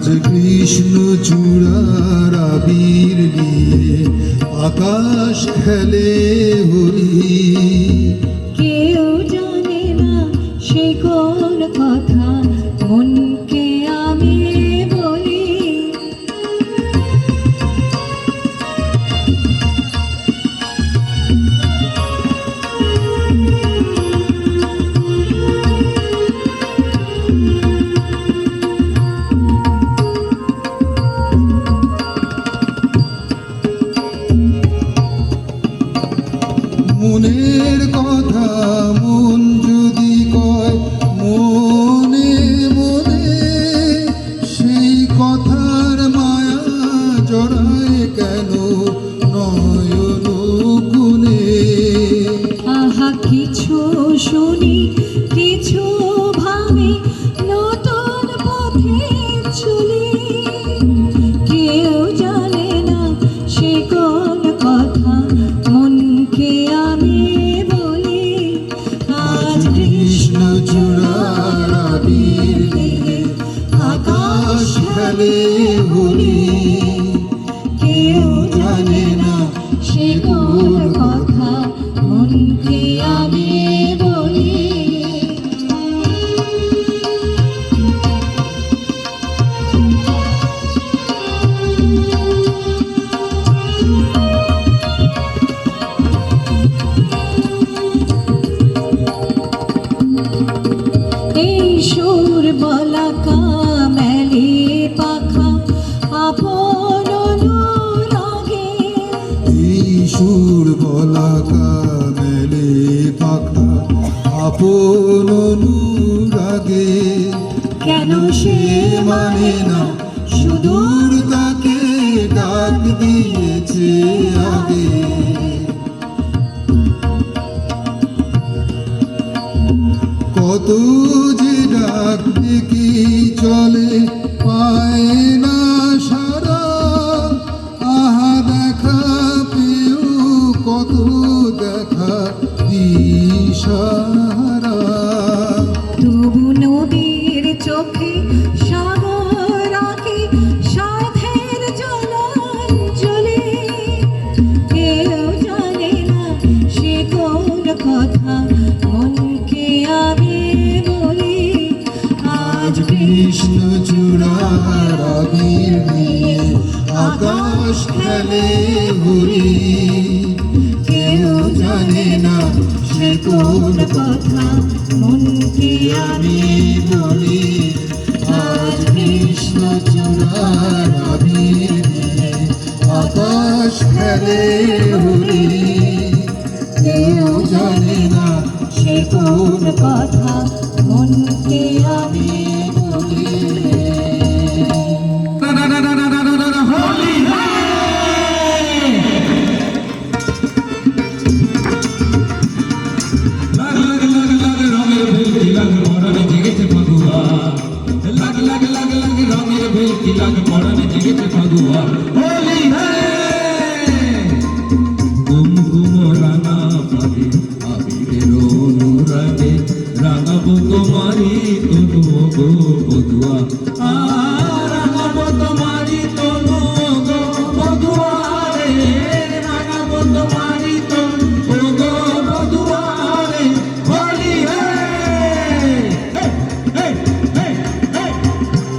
আজ কৃষ্ণ চূড়ার আবির নিয়ে আকাশ খেলে হরি। কেউ জানে না সে কোন কথা মনকে আমি বলি। মনের কথা মন যদি কয় মনে মনে, সেই কথার মায়া জড়ায় কেন নয়ন কোণে। আহা কিছু শুনি কিছু ভাবি নতুন পথে চলি। কেউ জানে না সে কোন কথা মনকে আমি বলি। আজ কৃষ্ণ চূড়ার আবির নিয়ে আকাশ খেলে হরি। কেউ জানে না সে কোন কথা মনকে আমি বলি। এই সুর বলাকা মেলে পাখা আপন অনুরাগে। এই সুর বলাকা মেলে পাখা আপন অনুরাগে। কেন সে মানে না সুদূর তাকে ডাক দিয়েছে আগে। কত যে ডাক ডেকে চলে পায় না সারা। আহা দেখা পেও কত দেখা দিশাহারা। তবু নদীর চোখে সাগর আঁকে সাধের জলাঞ্জলি। কেউ জানে না সে কোন কথা মনকে আমি বলি। আজ কৃষ্ণ চূড়ার আবির নিয়ে আকাশ খেলে হরি। কেউ জানে না সে কোন কথা মনকে আমি বলি। আজ কৃষ্ণ চূড়ার আবির নিয়ে আকাশ খেলে হরি। কেউ জানে না সে কোন কথা মনকে আমি বলি। রাঙাবো তোমারি তনু গো বধুয়া, রাঙাবো তোমারি তনু গো বধুয়া রে, রাঙাবো তোমারি তনু গো বধুয়া রে। হোলি হে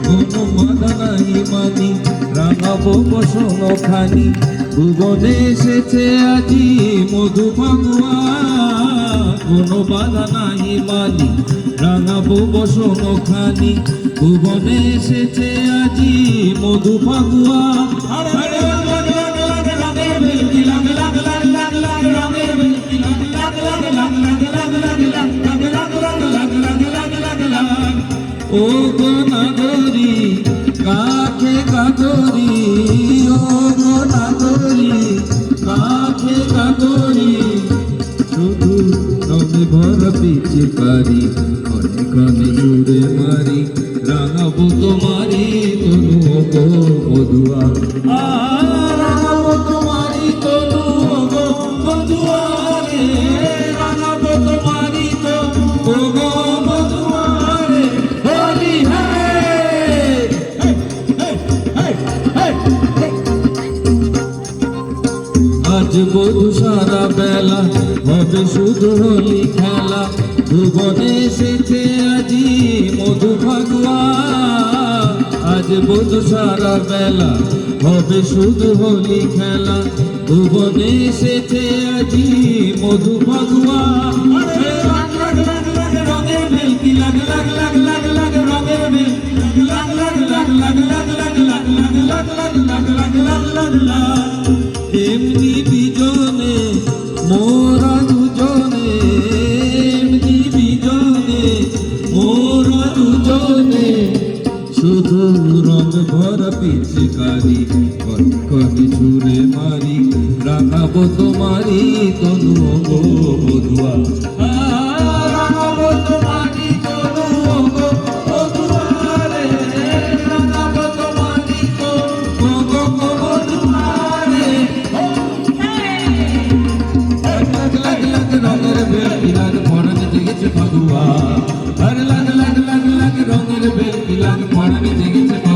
কোনো বাধা নাই মানি, রাঙাবো বসন খানি। ভুবনে এসেছে আজি মধু ফাগুয়া, কোনো বাধা নাই মানি, রাঙাবো বসন খানি। ভুবনে এসেছে আজি মধু ফাগুয়া। ও গো নাগরি কাকে কাগরি, ও গো নাগরি কাকে কাগরি। শুধু রঙে ভরা পিচকারি ঘনে ঘনে জুড়ে মারি। রাঙাবো তোমারি তনু গো বধুয়া, রাঙাবো তোমারি তনু গো বধুয়া রে, রাঙাবো তোমারি তনু গো বধুয়া রে। হোলি হে হবে শুধু হোলি খেলা ভুবনে এসেছে আজি মধু ফাগুয়া আজ বধু সারা বেলা হবে শুধু হোলি খেলা ভুবনে এসেছে আজি মধু ফাগুয়া রঙের বেলকি লাগ লাগ লাগ লাগ লাগ রঙের বেলকি লাগ লাগ লাগ লাগ লাগ লাগ লাগ লাগ লাগ লাগ লাগ লাগ লাগ লাগ এমনি বিজনে মোরা দুজনে এমনি বিজনে মোরা দুজনে শুধু রঙ ভরা পিচকারি কটকটি ছুঁড়ে মারি রাখাবো তোমারি তনু গো বধুয়া রাখাবো তোমারি তনু গো বধুয়া রে রাখাবো তোমারি তনু গো বধুয়া রে লাগ লাগ লাগ রঙের বেলকি লাগ পরানে জেগেছে ফাগুয়া আর লাগ লাগ লাগ লাগ রঙের বেলকি লাগ পরানে জেগেছে